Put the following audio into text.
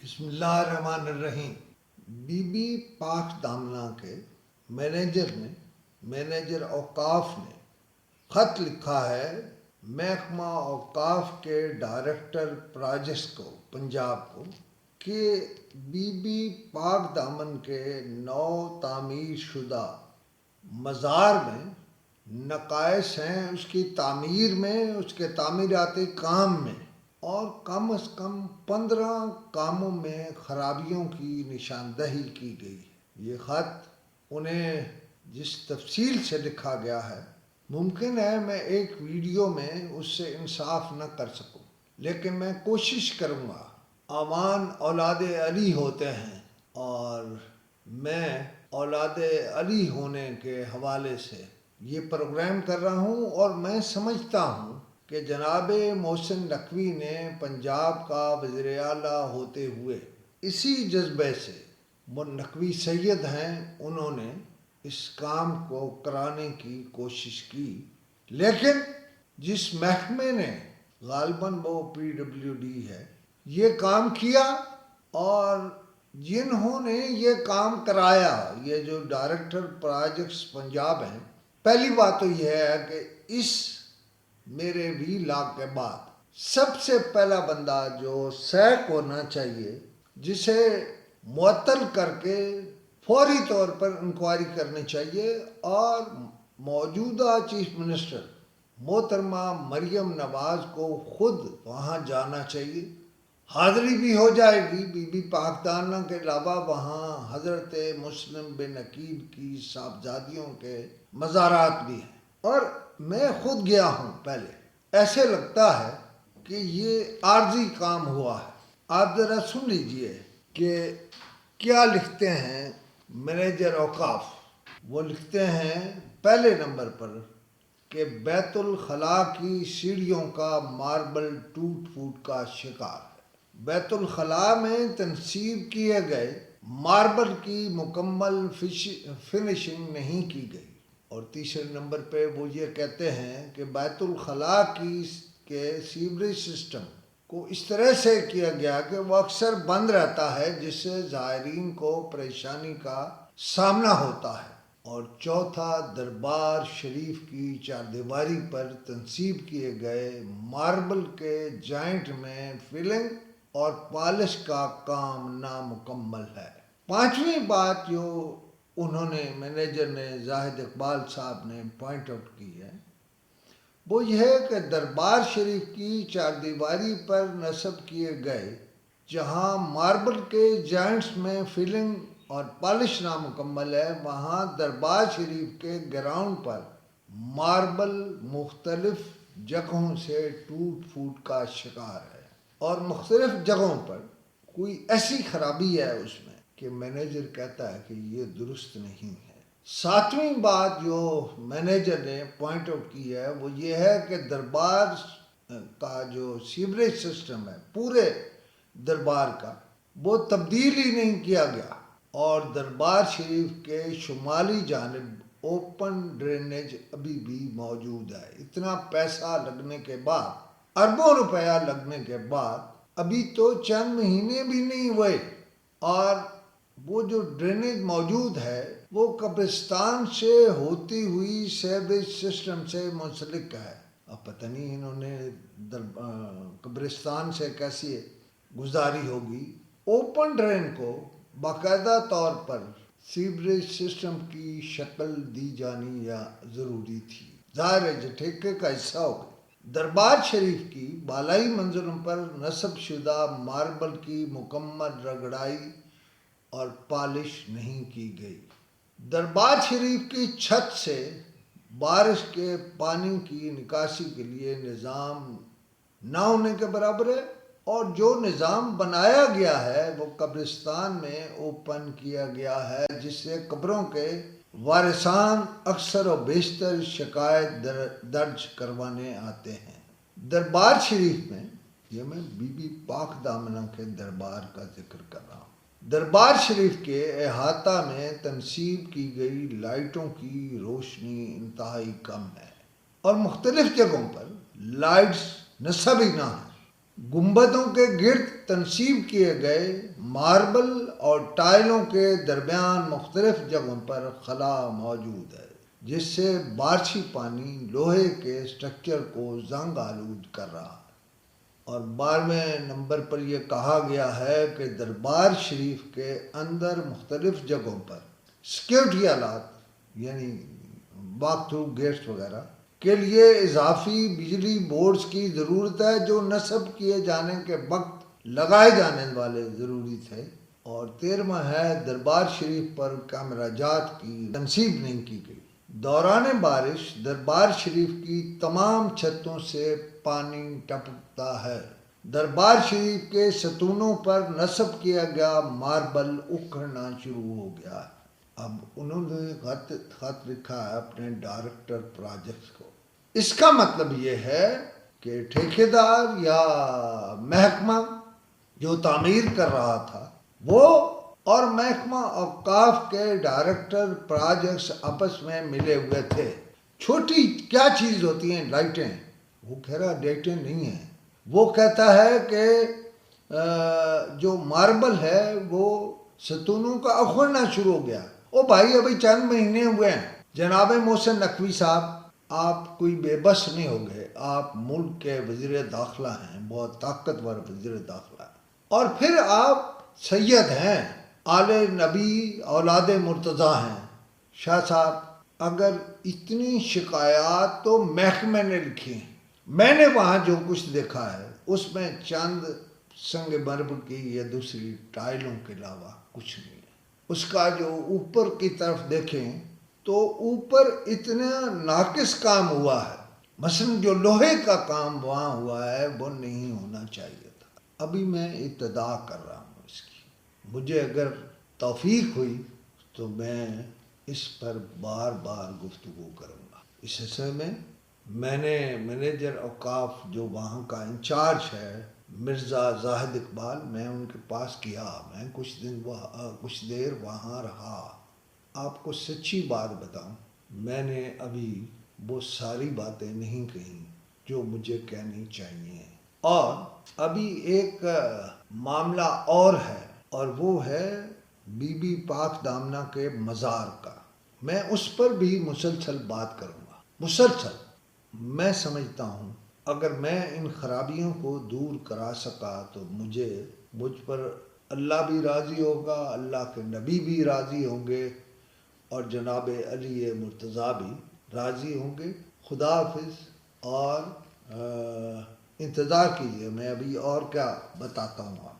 بسم اللہ الرحمن الرحیم۔ بی بی پاک دامنہ کے مینیجر اوقاف نے خط لکھا ہے محکمہ اوقاف کے ڈائریکٹر پراجکٹس کو پنجاب کو کہ بی بی پاک دامن کے نو تعمیر شدہ مزار میں نقائص ہیں، اس کی تعمیر میں، اس کے تعمیراتی کام میں، اور کم از کم 15 کاموں میں خرابیوں کی نشاندہی کی گئی ہے۔ یہ خط انہیں جس تفصیل سے لکھا گیا ہے، ممکن ہے میں ایک ویڈیو میں اس سے انصاف نہ کر سکوں، لیکن میں کوشش کروں گا۔ امان اولاد علی ہوتے ہیں اور میں اولاد علی ہونے کے حوالے سے یہ پروگرام کر رہا ہوں، اور میں سمجھتا ہوں کہ جناب محسن نقوی نے پنجاب کا وزیر اعلیٰ ہوتے ہوئے اسی جذبے سے، وہ نقوی سید ہیں، انہوں نے اس کام کو کرانے کی کوشش کی، لیکن جس محکمے نے، غالباً وہ پی ڈبلیو ڈی ہے، یہ کام کیا، اور جنہوں نے یہ کام کرایا، یہ جو ڈائریکٹر پراجکٹس پنجاب ہیں، پہلی بات تو یہ ہے کہ اس میرے وی لاگ کے بعد سب سے پہلا بندہ جو سیک ہونا چاہیے، جسے معطل کر کے فوری طور پر انکوائری کرنی چاہیے، اور موجودہ چیف منسٹر محترمہ مریم نواز کو خود وہاں جانا چاہیے۔ حاضری بھی ہو جائے گی، بی بی پاک دامنہ کے علاوہ وہاں حضرت مسلم بن عقیل کی صاحبزادیوں کے مزارات بھی ہیں، اور میں خود گیا ہوں پہلے۔ ایسے لگتا ہے کہ یہ عارضی کام ہوا ہے۔ آپ ذرا سن لیجئے کہ کیا لکھتے ہیں مینیجر اوقاف۔ وہ لکھتے ہیں پہلے نمبر پر کہ بیت الخلاء کی سیڑھیوں کا ماربل ٹوٹ پھوٹ کا شکار ہے۔ بیت الخلاء میں تنصیب کیے گئے ماربل کی مکمل فنشنگ نہیں کی گئی، اور تیسرے نمبر پہ وہ یہ کہتے ہیں کہ بیت الخلاء کے سیوریج سسٹم کو اس طرح سے کیا گیا کہ وہ اکثر بند رہتا ہے، جس سے زائرین کو پریشانی کا سامنا ہوتا ہے۔ اور چوتھا، دربار شریف کی چاردیواری پر تنصیب کیے گئے ماربل کے جوائنٹ میں فلنگ اور پالش کا کام نامکمل ہے۔ پانچویں بات جو انہوں نے، مینیجر نے، زاہد اقبال صاحب نے پوائنٹ آؤٹ کی ہے، وہ یہ ہے کہ دربار شریف کی چاردیواری پر نصب کیے گئے جہاں ماربل کے جوائنٹس میں فلنگ اور پالش نامکمل ہے، وہاں دربار شریف کے گراؤنڈ پر ماربل مختلف جگہوں سے ٹوٹ پھوٹ کا شکار ہے، اور مختلف جگہوں پر کوئی ایسی خرابی ہے اس میں کہ مینیجر کہتا ہے کہ یہ درست نہیں ہے۔ ساتویں بات جو مینیجر نے پوائنٹ آؤٹ کی ہے وہ یہ ہے کہ دربار کا جو سیوریج سسٹم ہے پورے دربار کا، وہ تبدیل ہی نہیں کیا گیا، اور دربار شریف کے شمالی جانب اوپن ڈرینیج ابھی بھی موجود ہے۔ اتنا پیسہ لگنے کے بعد، اربوں روپیہ لگنے کے بعد، ابھی تو چند مہینے بھی نہیں ہوئے، اور وہ جو ڈرینیج موجود ہے وہ قبرستان سے ہوتی ہوئی سیوریج سسٹم سے منسلک ہے۔ اب پتہ نہیں انہوں نے قبرستان سے کیسی گزاری ہوگی۔ اوپن ڈرین کو باقاعدہ طور پر سیوریج سسٹم کی شکل دی جانی یا ضروری تھی، ظاہر ہے جو ٹھیکے کا حصہ ہوگا۔ دربار شریف کی بالائی منزلوں پر نصب شدہ ماربل کی مکمل رگڑائی اور پالش نہیں کی گئی۔ دربار شریف کی چھت سے بارش کے پانی کی نکاسی کے لیے نظام نہ ہونے کے برابر ہے، اور جو نظام بنایا گیا ہے وہ قبرستان میں اوپن کیا گیا ہے، جس سے قبروں کے وارثان اکثر و بیشتر شکایت درج کروانے آتے ہیں۔ دربار شریف میں، یہ میں بی بی پاک دامنہ کے دربار کا ذکر کر رہا ہوں، دربار شریف کے احاطہ میں تنصیب کی گئی لائٹوں کی روشنی انتہائی کم ہے، اور مختلف جگہوں پر لائٹس نصب ہی نہ ہیں۔ گنبدوں کے گرد تنصیب کیے گئے ماربل اور ٹائلوں کے درمیان مختلف جگہوں پر خلا موجود ہے، جس سے بارشی پانی لوہے کے اسٹرکچر کو زنگ آلود کر رہا ہے۔ اور 12ویں نمبر پر یہ کہا گیا ہے کہ دربار شریف کے اندر مختلف جگہوں پر سیکیورٹی آلات یعنی واک تھرو گیٹس وغیرہ کے لیے اضافی بجلی بورڈز کی ضرورت ہے، جو نصب کیے جانے کے وقت لگائے جانے والے ضروری تھے۔ اور 13واں ہے دربار شریف پر کیمرہ جات کی تنصیب نہیں کی گئی۔ دوران بارش دربار شریف کی تمام چھتوں سے پانی ٹپکتا ہے۔ دربار شریف کے ستونوں پر نصب کیا گیا ماربل اکھڑنا شروع ہو گیا ہے۔ اب انہوں نے خط لکھا ہے اپنے ڈائریکٹر پروجیکٹس کو۔ اس کا مطلب یہ ہے کہ ٹھیکیدار یا محکمہ جو تعمیر کر رہا تھا وہ اور محکمہ اوقاف کے ڈائریکٹر پروجیکٹس آپس میں ملے ہوئے تھے۔ چھوٹی کیا چیز ہوتی ہیں لائٹیں، وہ کہہ رہا لائٹیں نہیں ہیں، وہ کہتا ہے کہ جو ماربل ہے وہ ستونوں کا اکھڑنا شروع ہو گیا۔ او بھائی ابھی چند مہینے ہوئے ہیں، جناب محسن نقوی صاحب آپ کوئی بے بس نہیں ہو گئے، آپ ملک کے وزیر داخلہ ہیں، بہت طاقتور وزیر داخلہ ہیں، اور پھر آپ سید ہیں، آل نبی اولاد مرتضیٰ ہیں۔ شاہ صاحب اگر اتنی شکایات تو محکمے نے لکھی ہیں، میں نے وہاں جو کچھ دیکھا ہے اس میں چند سنگ مرمر کی یا دوسری ٹائلوں کے علاوہ کچھ نہیں ہے۔ اس کا جو اوپر کی طرف دیکھیں تو اوپر اتنا ناقص کام ہوا ہے، مثلا جو لوہے کا کام وہاں ہوا ہے وہ نہیں ہونا چاہیے تھا۔ ابھی میں ابتدا کر رہا ہوں اس کی، مجھے اگر توفیق ہوئی تو میں اس پر بار بار گفتگو کروں گا۔ اس سلسلے میں نے مینیجر اوقاف جو وہاں کا انچارج ہے مرزا زاہد اقبال، میں ان کے پاس گیا، میں کچھ دیر وہاں رہا۔ آپ کو سچی بات بتاؤں، میں نے ابھی وہ ساری باتیں نہیں کہیں جو مجھے کہنی چاہیے، اور ابھی ایک معاملہ اور ہے، اور وہ ہے بی بی پاک دامنہ کے مزار کا۔ میں اس پر بھی مسلسل بات کروں گا، مسلسل۔ میں سمجھتا ہوں اگر میں ان خرابیوں کو دور کرا سکا تو مجھ پر اللہ بھی راضی ہوگا، اللہ کے نبی بھی راضی ہوں گے، اور جناب علی مرتضیٰ بھی راضی ہوں گے۔ خدا حافظ، اور انتظار کیجیے، میں ابھی اور کیا بتاتا ہوں آپ۔